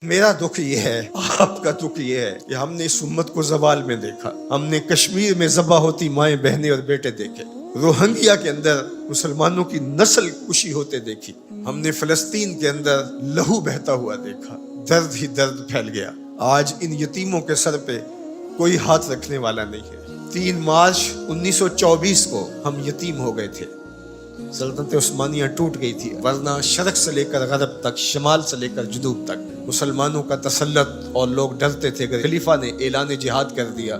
میرا دکھ یہ ہے، آپ کا دکھ یہ ہے کہ ہم نے اس امت کو زوال میں دیکھا. ہم نے کشمیر میں ذبح ہوتی مائیں بہنیں اور بیٹے دیکھے. روہنگیا کے اندر مسلمانوں کی نسل کشی ہوتے دیکھی. ہم نے فلسطین کے اندر لہو بہتا ہوا دیکھا. درد ہی درد پھیل گیا. آج ان یتیموں کے سر پہ کوئی ہاتھ رکھنے والا نہیں ہے. 3 مارچ 1924 کو ہم یتیم ہو گئے تھے. سلطنت عثمانیہ ٹوٹ گئی تھی، ورنہ شرق سے لے کر غرب تک، شمال سے لے کر جنوب تک مسلمانوں کا تسلط، اور لوگ ڈرتے تھے کہ خلیفہ نے اعلان جہاد کر دیا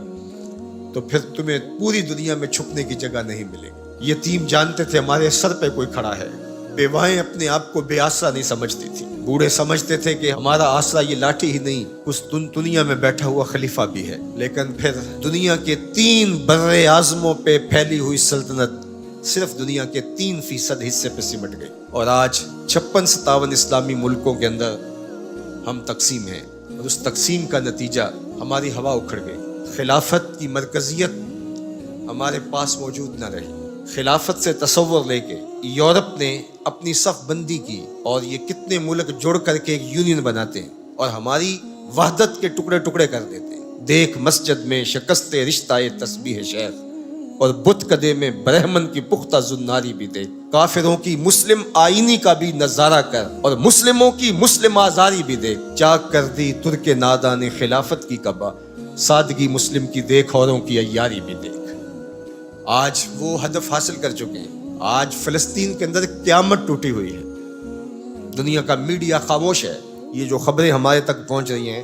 تو پھر تمہیں پوری دنیا میں چھپنے کی جگہ نہیں ملے گی. یتیم جانتے تھے ہمارے سر پہ کوئی کھڑا ہے. بیوائیں اپنے آپ کو بے آسرا نہیں سمجھتی تھی. بوڑھے سمجھتے تھے کہ ہمارا آسرا یہ لاٹھی ہی نہیں، اس دنیا میں بیٹھا ہوا خلیفہ بھی ہے. لیکن پھر دنیا کے 3 بر اعظموں پہ پھیلی ہوئی سلطنت صرف دنیا کے 3% حصے پہ سمٹ گئی، اور آج 56-57 اسلامی ملکوں کے اندر ہم تقسیم ہیں، اور اس تقسیم کا نتیجہ ہماری ہوا اکھڑ گئی. خلافت کی مرکزیت ہمارے پاس موجود نہ رہی. خلافت سے تصور لے کے یورپ نے اپنی صف بندی کی، اور یہ کتنے ملک جڑ کر کے ایک یونین بناتے ہیں اور ہماری وحدت کے ٹکڑے ٹکڑے کر دیتے ہیں. دیکھ مسجد میں شکست رشتہ تسبیح شہر، اور بت کدے میں برہمن کی پختہ زناری بھی دے. کافروں کی مسلم آئینی کا بھی نظارہ کر، اور مسلموں کی مسلم آزاری بھی دے. چاک کر دی ترک نادان خلافت کی کعبہ، سادگی مسلم کی دیکھ اوروں کی عیاری بھی دیکھ. آج وہ ہدف حاصل کر چکے ہیں. آج فلسطین کے اندر قیامت ٹوٹی ہوئی ہے. دنیا کا میڈیا خاموش ہے. یہ جو خبریں ہمارے تک پہنچ رہی ہیں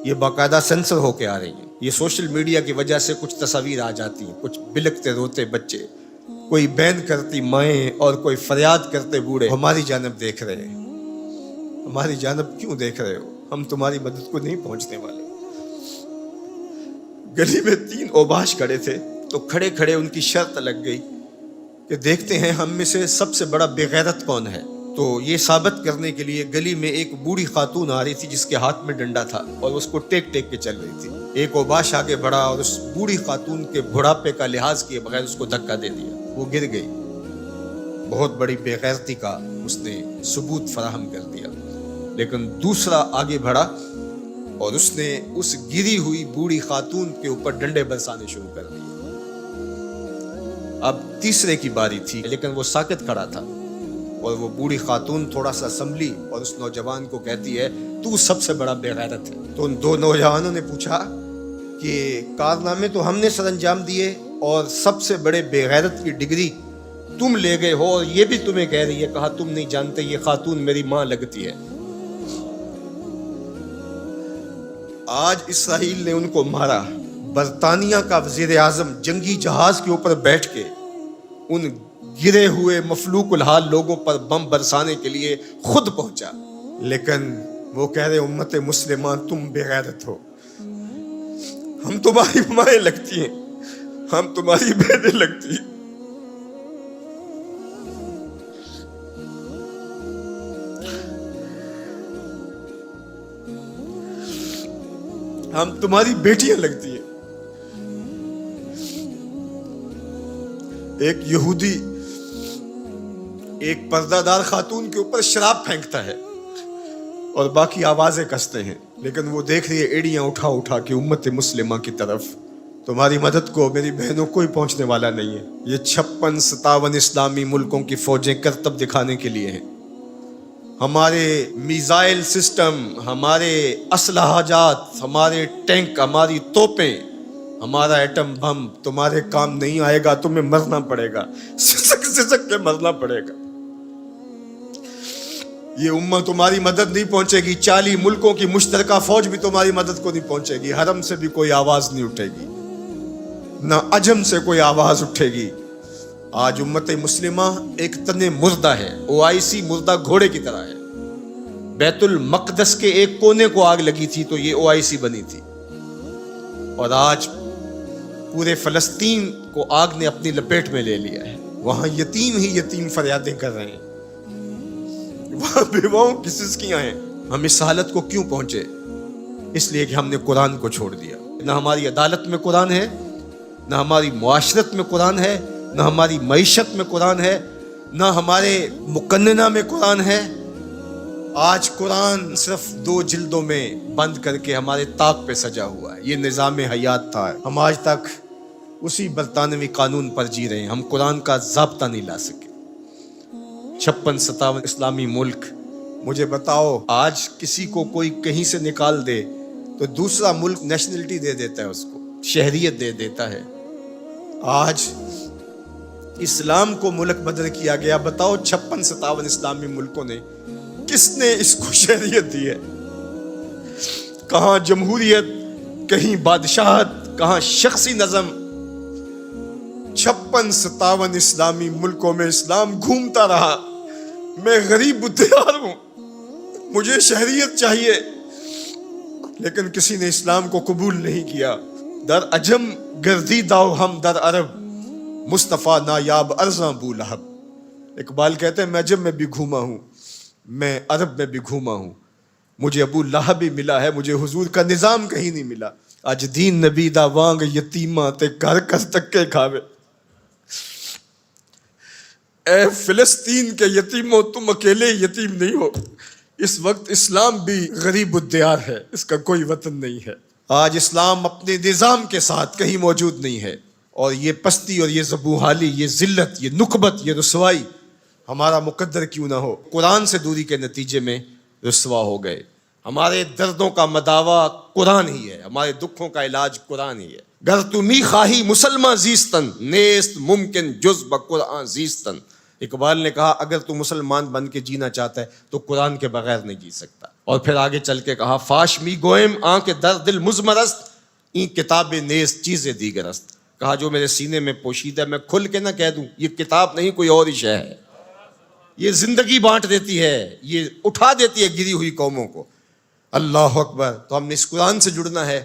یہ باقاعدہ سینسر ہو کے آ رہی ہیں. یہ سوشل میڈیا کی وجہ سے کچھ تصاویر آ جاتی ہیں، کچھ بلکتے روتے بچے، کوئی بین کرتی مائیں، اور کوئی فریاد کرتے بوڑھے ہماری جانب دیکھ رہے ہیں. ہماری جانب کیوں دیکھ رہے ہو؟ ہم تمہاری مدد کو نہیں پہنچنے والے. گلی میں 3 اوباش کھڑے تھے تو کھڑے کھڑے ان کی شرط لگ گئی کہ دیکھتے ہیں ہم میں سے سب سے بڑا بے غیرت کون ہے. تو یہ ثابت کرنے کے لیے گلی میں ایک بوڑھی خاتون آ رہی تھی جس کے ہاتھ میں ڈنڈا تھا، اور اس کو ٹیک ٹیک کے چل رہی تھی. ایک اوباش آگے بڑھا اور اس بوڑھی خاتون کے بڑھاپے کا لحاظ کیے بغیر اس کو دھکا دے دیا. وہ گر گئی. بہت بڑی بے غیرتی کا اس نے ثبوت فراہم کر دیا. لیکن دوسرا آگے بڑھا اور اس نے اس گری ہوئی بوڑھی خاتون کے اوپر ڈنڈے برسانے شروع کر دیے. اب تیسرے کی باری تھی، لیکن وہ ساکت کھڑا تھا، اور وہ بوڑھی خاتون تھوڑا سا سنبھلی اور اس نوجوان کو کہتی ہے تو سب سے بڑا بے غیرت ہے. تو ان 2 نوجوانوں نے پوچھا کہ کارنامے تو ہم نے سر انجام دیے، اور سب سے بڑے بے غیرت کی ڈگری تم لے گئے ہو، اور یہ بھی تمہیں کہہ رہی ہے. کہا تم نہیں جانتے یہ خاتون میری ماں لگتی ہے. آج اسرائیل نے ان کو مارا. برطانیہ کا وزیر اعظم جنگی جہاز کے اوپر بیٹھ کے ان گرے ہوئے مفلوک الحال لوگوں پر بم برسانے کے لیے خود پہنچا. لیکن وہ کہہ رہے امت مسلمہ تم بے غیرت ہو. ہم تمہاری مائیں لگتی ہیں، ہم تمہاری بہنیں لگتی ہیں. ہم تمہاری بیٹیاں لگتی ہیں. ایک یہودی ایک پردہ دار خاتون کے اوپر شراب پھینکتا ہے اور باقی آوازیں کستے ہیں، لیکن وہ دیکھ رہی ہے ایڑیاں اٹھا اٹھا کے امت مسلمہ کی طرف. تمہاری مدد کو میری بہنوں کوئی پہنچنے والا نہیں ہے. یہ 56-57 اسلامی ملکوں کی فوجیں کرتب دکھانے کے لیے ہیں. ہمارے میزائل سسٹم، ہمارے اسلحہ جات، ہمارے ٹینک، ہماری توپیں، ہمارا ایٹم بم تمہارے کام نہیں آئے گا. تمہیں مرنا پڑے گا، سسک سسک کے مرنا پڑے گا. یہ امت تمہاری مدد نہیں پہنچے گی. 40 ملکوں کی مشترکہ فوج بھی تمہاری مدد کو نہیں پہنچے گی. حرم سے بھی کوئی آواز نہیں اٹھے گی، نہ عجم سے کوئی آواز اٹھے گی. آج امت مسلمہ ایک تن مردہ ہے. OIC مردہ گھوڑے کی طرح ہے. بیت المقدس کے ایک کونے کو آگ لگی تھی تو یہ OIC بنی تھی، اور آج پورے فلسطین کو آگ نے اپنی لپیٹ میں لے لیا ہے. وہاں یتیم ہی یتیم فریادیں کر رہے ہیں، وہاں بیواؤں کی سسکیاں ہیں. ہم اس حالت کو کیوں پہنچے؟ اس لیے کہ ہم نے قرآن کو چھوڑ دیا. نہ ہماری عدالت میں قرآن ہے، نہ ہماری معاشرت میں قرآن ہے، نہ ہماری معیشت میں قرآن ہے، نہ ہمارے مقننہ میں قرآن ہے. آج قرآن صرف 2 جلدوں میں بند کر کے ہمارے طاق پہ سجا ہوا ہے. یہ نظام حیات تھا. ہم آج تک اسی برطانوی قانون پر جی رہے ہیں. ہم قرآن کا ضابطہ نہیں لا سکے. 56-57 اسلامی ملک. مجھے بتاؤ آج کسی کو کوئی کہیں سے نکال دے تو دوسرا ملک نیشنلٹی دے دیتا ہے، اس کو شہریت دے دیتا ہے. آج اسلام کو ملک بدل کیا گیا. بتاؤ 56-57 اسلامی ملکوں نے کس نے اس کو شہریت دی ہے؟ کہاں جمہوریت، کہیں بادشاہت، کہاں شخصی نظم. 56-57 اسلامی ملکوں میں اسلام گھومتا رہا. میں غریب بدیار ہوں، مجھے شہریت چاہیے، لیکن کسی نے اسلام کو قبول نہیں کیا. در عجم گردی داؤ ہم در عرب، مصطفیٰ نایاب ارزاں بو لہب. اقبال کہتے ہیں میں عجم میں بھی گھوما ہوں، میں عرب میں بھی گھوما ہوں، مجھے ابو لہب بھی ملا ہے، مجھے حضور کا نظام کہیں نہیں ملا. اج دین نبی دا وانگ یتیماں تے گھر کر تکے کھاوے. اے فلسطین کے یتیموں، تم اکیلے یتیم نہیں ہو. اس وقت اسلام بھی غریب الدیار ہے، اس کا کوئی وطن نہیں ہے. آج اسلام اپنے نظام کے ساتھ کہیں موجود نہیں ہے. اور یہ پستی اور یہ زبوحالی، یہ ذلت، یہ نکبت، یہ رسوائی ہمارا مقدر کیوں نہ ہو. قرآن سے دوری کے نتیجے میں رسوا ہو گئے. ہمارے دردوں کا مداوا قرآن ہی ہے، ہمارے دکھوں کا علاج قرآن ہی ہے. گر تمی خواہی مسلمان زیستن، نیست ممکن جز بقرآن زیستن. اقبال نے کہا اگر تو مسلمان بن کے جینا چاہتا ہے تو قرآن کے بغیر نہیں جی سکتا. اور پھر آگے چل کے کہا فاش می گوئم آن کے در دل مزمرست، این کتاب نیست چیز دیگرست. کہا جو میرے سینے میں پوشیدہ میں کھل کے نہ کہہ دوں، یہ کتاب نہیں کوئی اور ہی شے ہے. یہ زندگی بانٹ دیتی ہے، یہ اٹھا دیتی ہے گری ہوئی قوموں کو. اللہ اکبر. تو ہم نے اس قرآن سے جڑنا ہے.